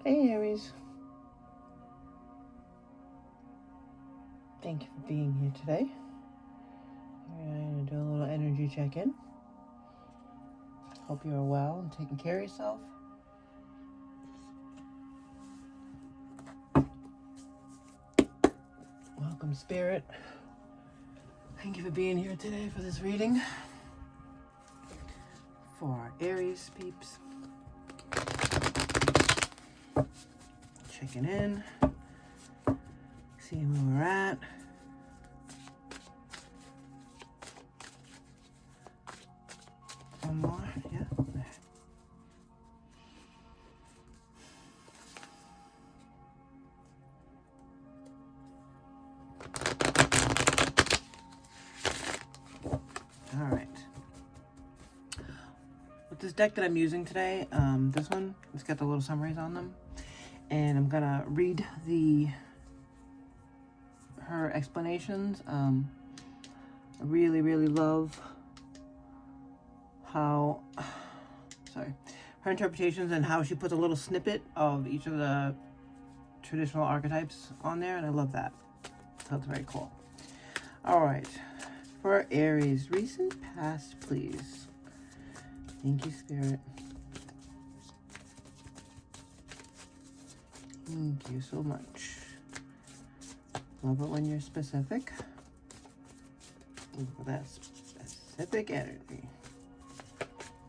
Hey Aries, thank you for being here today. We're going to do a little energy check-in. Hope you are well and taking care of yourself. Welcome, Spirit. Thank you for being here today for this reading for our Aries peeps. Checking in, seeing where we're at. One more, yeah. All right. With this deck that I'm using today, this one, it's got the little summaries on them. And I'm gonna read her explanations. I really love how, her interpretations and how she puts a little snippet of each of the traditional archetypes on there, and I love that. So it's very cool. All right, for Aries, recent past, please. Thank you, Spirit. Thank you so much. Love it when you're specific. Look at that specific energy.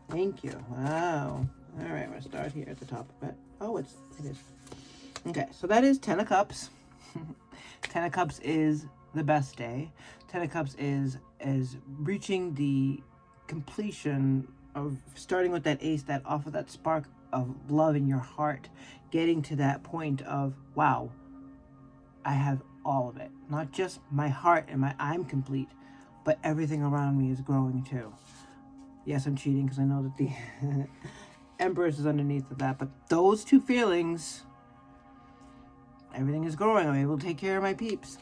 Thank you. Wow. All right, we'll start here at the top of it. Oh, it is. Okay, so that is 10 of Cups. 10 of Cups is the best day. 10 of Cups is reaching the completion of starting with that ace, that off of that spark of love in your heart, getting to that point of, wow, I have all of it. Not just my heart and I'm complete, but everything around me is growing too. Yes, I'm cheating because I know that the Empress is underneath of that, but those two feelings, everything is growing. I'm able to take care of my peeps.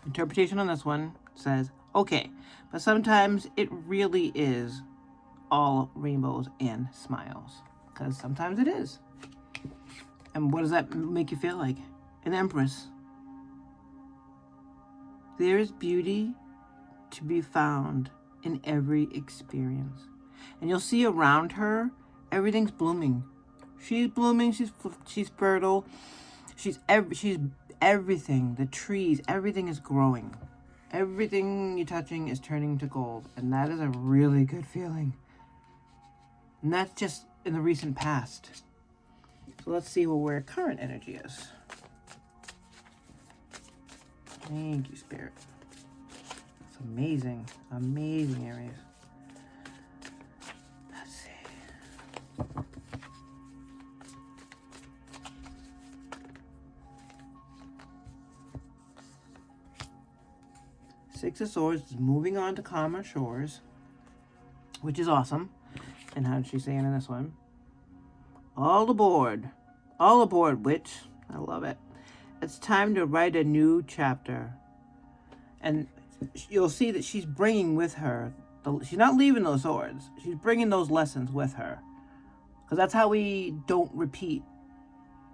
Interpretation on this one says, okay, but sometimes it really is all rainbows and smiles, because sometimes it is. And what does that make you feel like? An Empress. There is beauty to be found in every experience. And you'll see around her, everything's blooming. She's blooming, she's fertile, she's everything, the trees, everything is growing. Everything you're touching is turning to gold, and that is a really good feeling. And that's just in the recent past. So let's see where current energy is. Thank you, Spirit. It's amazing. Amazing, Aries. Let's see. Six of Swords is moving on to calmer shores, which is awesome. And how did she say it in this one? All aboard, witch. I love it. It's time to write a new chapter. And you'll see that she's bringing with her, she's not leaving those swords. She's bringing those lessons with her. Because that's how we don't repeat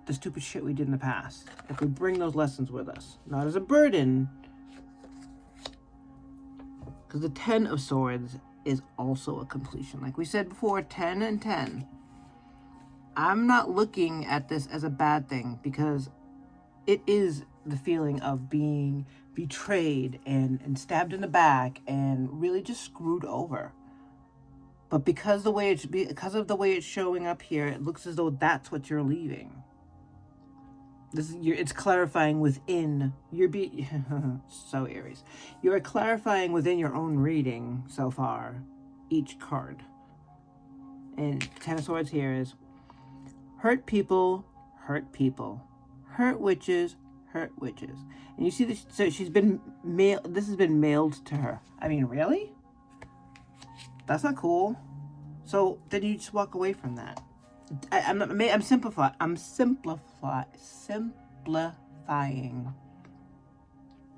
the stupid shit we did in the past. If we bring those lessons with us. Not as a burden. Because the 10 of Swords is also a completion. Like we said before, 10 and 10. I'm not looking at this as a bad thing, because it is the feeling of being betrayed and stabbed in the back and really just screwed over. But because of the way it's showing up here, it looks as though that's what you're leaving. It's clarifying within so Aries. You're clarifying within your own reading so far, each card. And 10 of Swords here is hurt people, hurt people. Hurt witches, hurt witches. And you see this, so this has been mailed to her. I mean, really? That's not cool. So then you just walk away from that. I'm simplifying.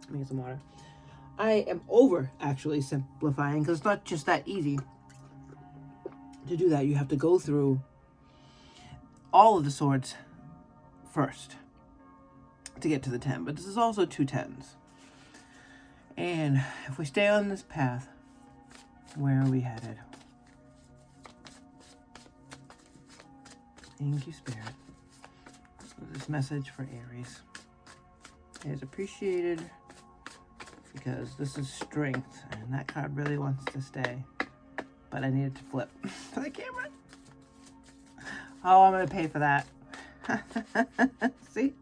Let me get some water. I am over actually simplifying, because it's not just that easy to do that. You have to go through all of the swords first to get to the 10, but this is also 2 10s. And if we stay on this path, where are we headed? Thank you, Spirit. This message for Aries is appreciated because this is strength, and that card really wants to stay. But I need it to flip for the camera. Oh, I'm gonna pay for that. See?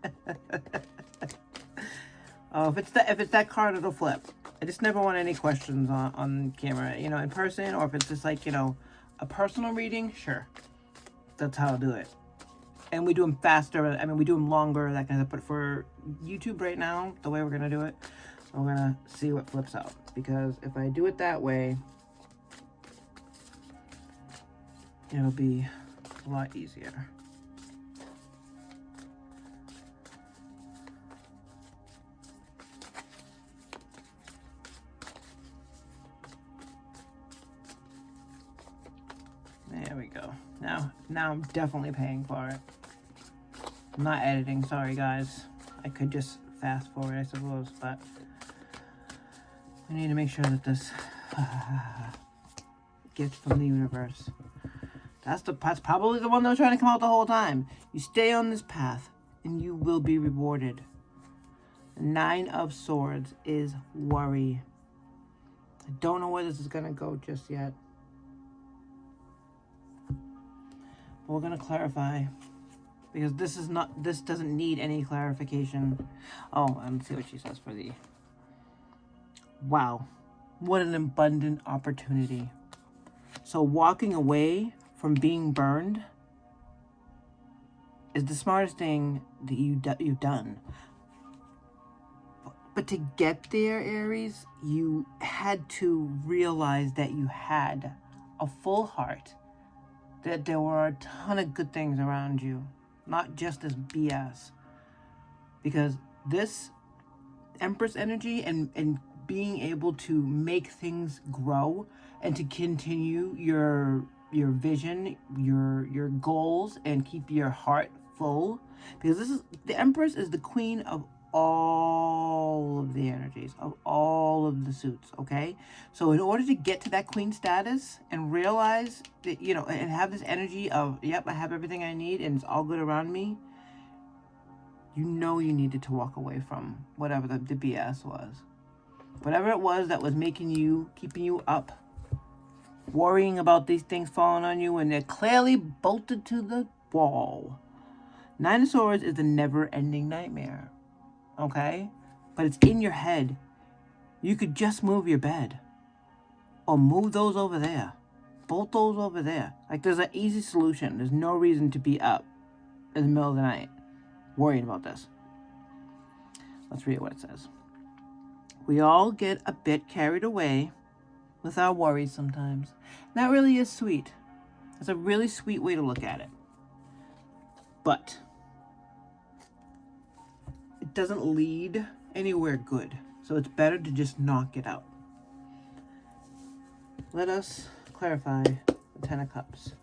Oh, if it's that card, it'll flip. I just never want any questions on camera, you know, in person, or if it's just like, you know, a personal reading, sure. That's how I'll do it. And we do them faster. I mean, we do them longer, that kind of. But for YouTube right now, the way we're gonna do it, we're gonna see what flips out. Because if I do it that way, it'll be a lot easier. There we go. Now I'm definitely paying for it. I'm not editing, sorry guys. I could just fast forward, I suppose, but we need to make sure that this gift from the universe. That's probably the one that was trying to come out the whole time. You stay on this path, and you will be rewarded. The 9 of Swords is worry. I don't know where this is gonna go just yet. But we're gonna clarify, because this doesn't need any clarification. Oh, let's see what she says for the... Wow, what an abundant opportunity. So walking away from being burned is the smartest thing that you've done. But to get there, Aries, you had to realize that you had a full heart, that there were a ton of good things around you, not just this BS. Because this Empress energy and being able to make things grow and to continue your vision, your goals, and keep your heart full, because the Empress is the queen of all of the energies, of all of the suits, okay? So in order to get to that queen status and realize that, you know, and have this energy of, yep, I have everything I need and it's all good around me, you know you needed to walk away from whatever the BS was. Whatever it was that was making you, keeping you up, worrying about these things falling on you when they're clearly bolted to the wall. 9 of Swords is a never-ending nightmare, okay? But it's in your head. You could just move your bed. Or move those over there. Bolt those over there. Like, there's an easy solution. There's no reason to be up in the middle of the night worrying about this. Let's read what it says. We all get a bit carried away with our worries sometimes. That really is sweet. It's a really sweet way to look at it. But it doesn't lead anywhere good. So it's better to just knock it out. Let us clarify the 10 of Cups.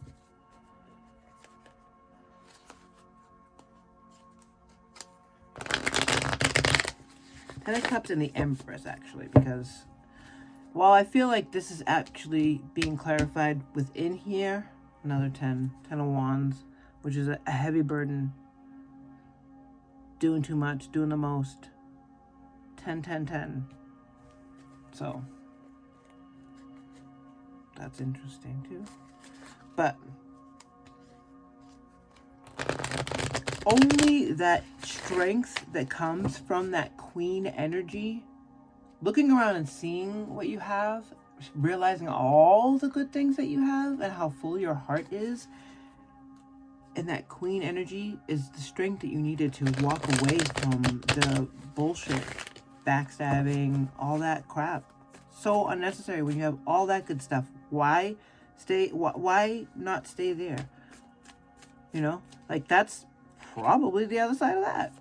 Ten of Cups and the Empress, actually, because while I feel like this is actually being clarified within here, another 10 of Wands, which is a heavy burden, doing too much, doing the most, 10. So that's interesting too. But only that strength that comes from that queen energy, looking around and seeing what you have, realizing all the good things that you have and how full your heart is, and that queen energy is the strength that you needed to walk away from the bullshit, backstabbing, all that crap. So unnecessary when you have all that good stuff. Why not stay there? You know, like, that's probably the other side of that.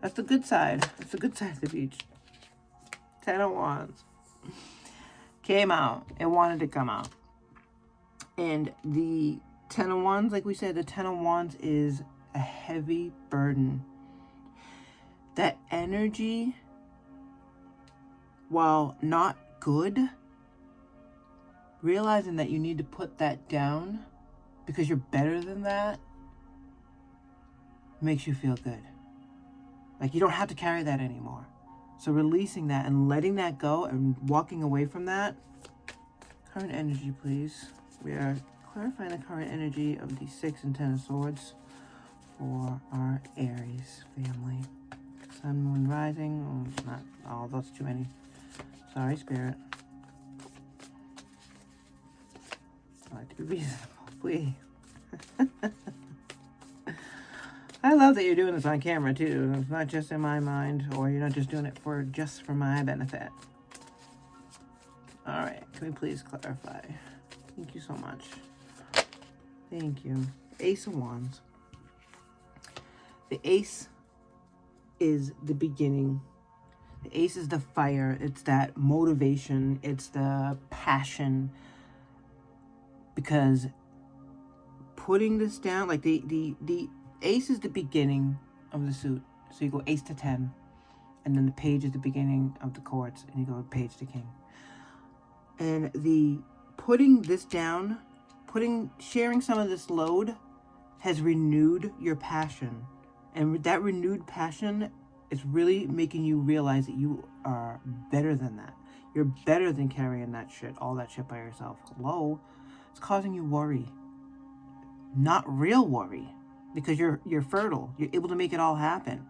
That's the good side. That's the good side of the beach. 10 of Wands came out. It wanted to come out. And the 10 of Wands, like we said, the 10 of Wands is a heavy burden. That energy, while not good, realizing that you need to put that down because you're better than that makes you feel good. Like you don't have to carry that anymore. So releasing that and letting that go and walking away from that. Current energy, please. We are clarifying the current energy of the 6 and 10 of Swords for our Aries family. Sun, Moon, Rising. Oh, not all. That's too many. Sorry, Spirit. I like to be reasonable, please. I love that you're doing this on camera too. It's not just in my mind, or you're not just doing it just for my benefit. All right, can we please clarify? Thank you so much. Thank you. Ace of Wands. The Ace is the beginning. The Ace is the fire. It's that motivation. It's the passion. Because putting this down, like the Ace is the beginning of the suit. So you go Ace to 10. And then the Page is the beginning of the courts. And you go Page to King. And the putting this down, sharing some of this load has renewed your passion. And that renewed passion is really making you realize that you are better than that. You're better than carrying that shit, all that shit by yourself. Hello? It's causing you worry. Not real worry. Because you're fertile. You're able to make it all happen.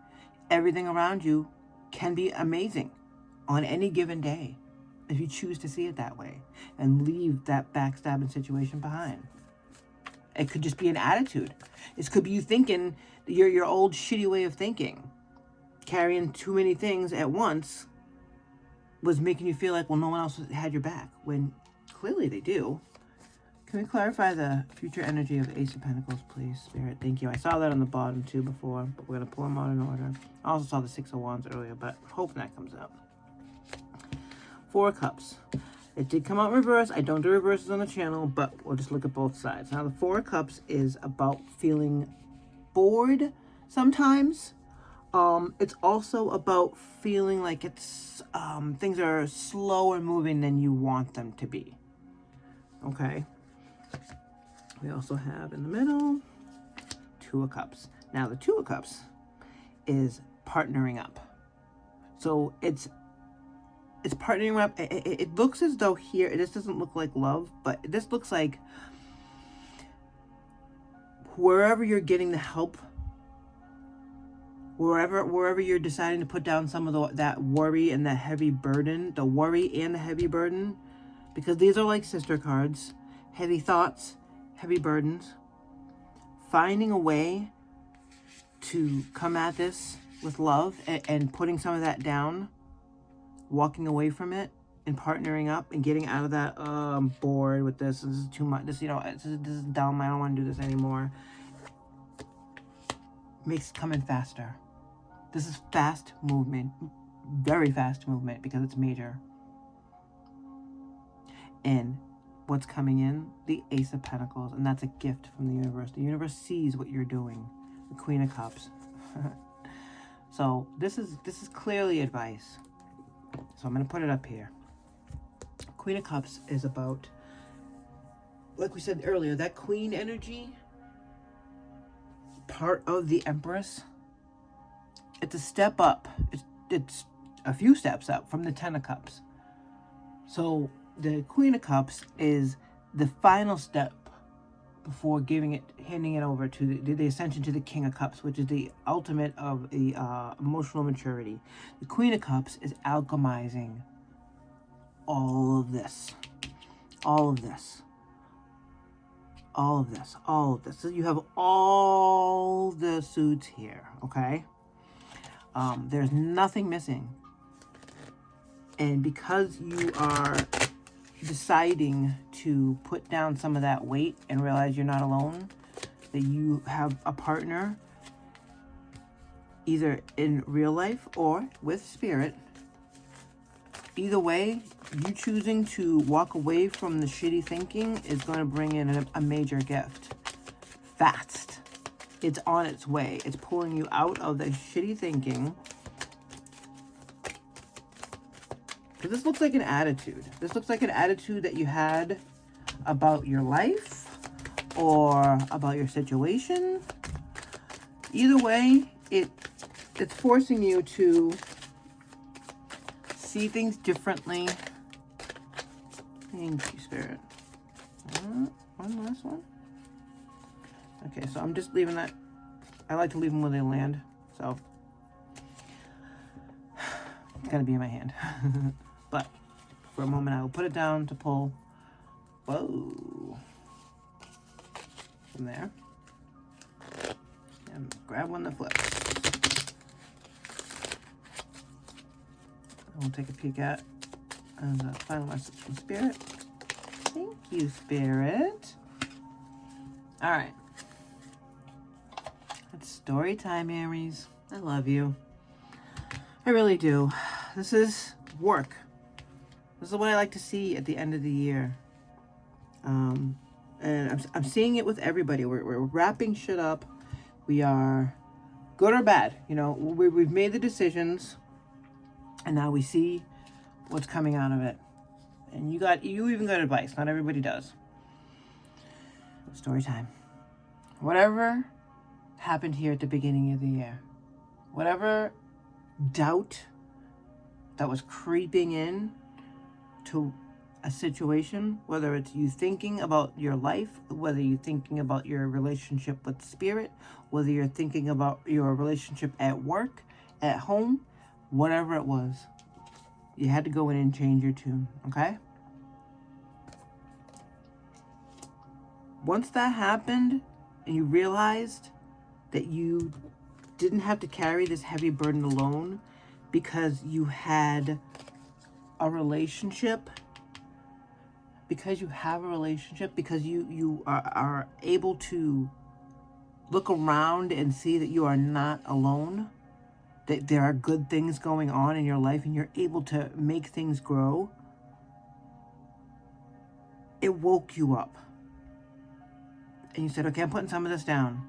Everything around you can be amazing on any given day if you choose to see it that way and leave that backstabbing situation behind. It could just be an attitude. It could be you thinking your old shitty way of thinking. Carrying too many things at once was making you feel like, well, no one else had your back, when clearly they do. Can we clarify the future energy of Ace of Pentacles, please, Spirit? Thank you. I saw that on the bottom, too, before, but we're going to pull them out in order. I also saw the 6 of Wands earlier, but hoping that comes up. 4 of Cups. It did come out in reverse. I don't do reverses on the channel, but we'll just look at both sides. Now, the 4 of Cups is about feeling bored sometimes. It's also about feeling like it's things are slower moving than you want them to be. Okay? We also have in the middle 2 of Cups. Now the 2 of Cups is partnering up. So it's partnering up. It looks as though here, this doesn't look like love, but this looks like wherever you're getting the help, wherever you're deciding to put down some of that worry and that heavy burden, the worry and the heavy burden, because these are like sister cards, heavy thoughts, heavy burdens, finding a way to come at this with love and putting some of that down, walking away from it and partnering up and getting out of that, I'm bored with this is too much, this is dumb, I don't want to do this anymore. Makes it come in faster. This is fast movement, very fast movement, because it's major. And what's coming in? The Ace of Pentacles, and that's a gift from the universe. The universe sees what you're doing. The Queen of Cups. So this is clearly advice. So I'm going to put it up here. Queen of Cups is about, like we said earlier, that Queen energy, part of the Empress. It's a step up. It's a few steps up from the 10 of Cups. So the Queen of Cups is the final step before handing it over to the ascension to the King of Cups, which is the ultimate of the emotional maturity. The Queen of Cups is alchemizing all of this. All of this. All of this. All of this. So you have all the suits here, okay? There's nothing missing. And because you are deciding to put down some of that weight and realize you're not alone, that you have a partner, either in real life or with spirit, either way, you choosing to walk away from the shitty thinking is going to bring in a major gift. Fast. It's on its way. It's pulling you out of the shitty thinking. Because this looks like an attitude. This looks like an attitude that you had about your life or about your situation. Either way, it's forcing you to see things differently. Thank you, Spirit. One last one. Okay, so I'm just leaving that. I like to leave them where they land, so it's gonna be in my hand. But for a moment, I will put it down to pull. Whoa. From there. And grab one that flips. We'll take a peek at the final message from Spirit. Thank you, Spirit. All right. It's story time, Aries. I love you. I really do. This is work. This is what I like to see at the end of the year. And I'm seeing it with everybody. We're wrapping shit up. We are good or bad. You know, we've made the decisions, and now we see what's coming out of it. And you even got advice. Not everybody does. Story time. Whatever happened here at the beginning of the year, whatever doubt that was creeping in to a situation, whether it's you thinking about your life, whether you're thinking about your relationship with Spirit, whether you're thinking about your relationship at work, at home, whatever it was, you had to go in and change your tune, okay? Once that happened and you realized that you didn't have to carry this heavy burden alone because you had a relationship, because you have a relationship, because you are able to look around and see that you are not alone, that there are good things going on in your life and you're able to make things grow, it woke you up. And you said, okay, I'm putting some of this down.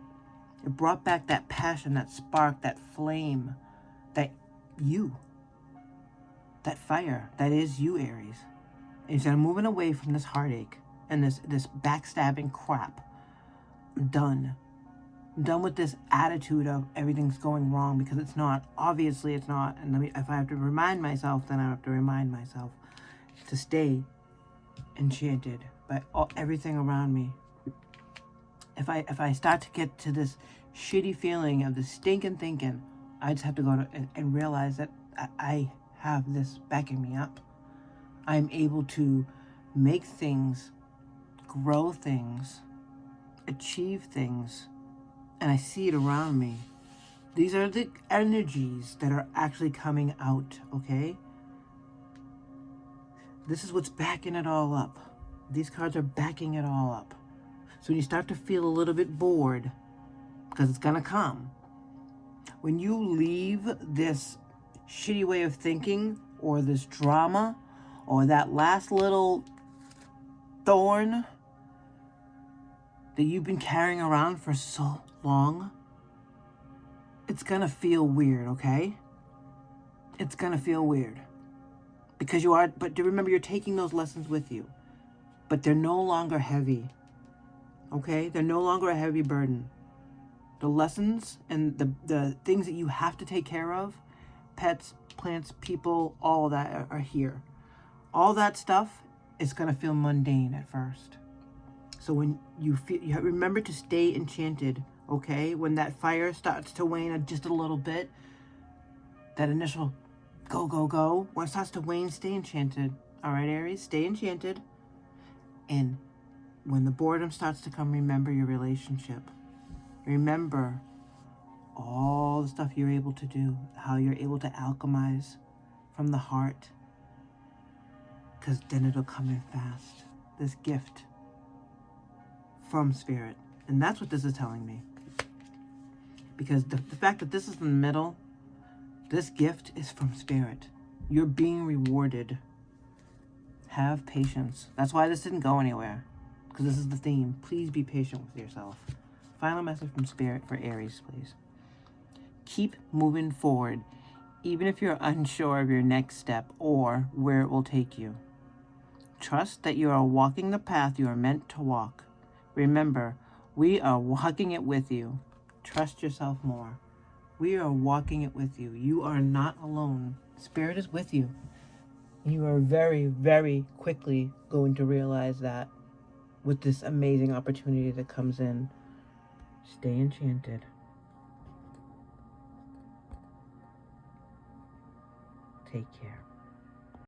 It brought back that passion, that spark, that flame, that fire, that is you, Aries. And you said, I'm moving away from this heartache and this backstabbing crap. I'm done. I'm done with this attitude of everything's going wrong, because it's not. Obviously, it's not. And if I have to remind myself, then I have to remind myself to stay enchanted by everything around me. If I start to get to this shitty feeling of the stinking thinking, I just have to go and realize that I have this backing me up. I'm able to make things, grow things, achieve things, and I see it around me. These are the energies that are actually coming out, okay? This is what's backing it all up. These cards are backing it all up. So when you start to feel a little bit bored, because it's going to come, when you leave this shitty way of thinking or this drama or that last little thorn that you've been carrying around for so long, it's going to feel weird, okay? It's going to feel weird. Because but remember, you're taking those lessons with you. But they're no longer heavy. Okay? They're no longer a heavy burden. The lessons and the things that you have to take care of, pets, plants, people, all of that are here. All that stuff is going to feel mundane at first. So when you remember to stay enchanted, okay? When that fire starts to wane just a little bit, that initial go, go, go, when it starts to wane, stay enchanted. All right, Aries, stay enchanted. And when the boredom starts to come, remember your relationship. Remember all the stuff you're able to do, how you're able to alchemize from the heart, because then it'll come in fast. This gift from Spirit. And that's what this is telling me. Because the fact that this is in the middle, this gift is from Spirit. You're being rewarded. Have patience. That's why this didn't go anywhere. Because this is the theme. Please be patient with yourself. Final message from Spirit for Aries, please. Keep moving forward, even if you're unsure of your next step or where it will take you. Trust that you are walking the path you are meant to walk. Remember, we are walking it with you. Trust yourself more. We are walking it with you. You are not alone. Spirit is with you. You are very, very quickly going to realize that with this amazing opportunity that comes in. Stay enchanted. Take care.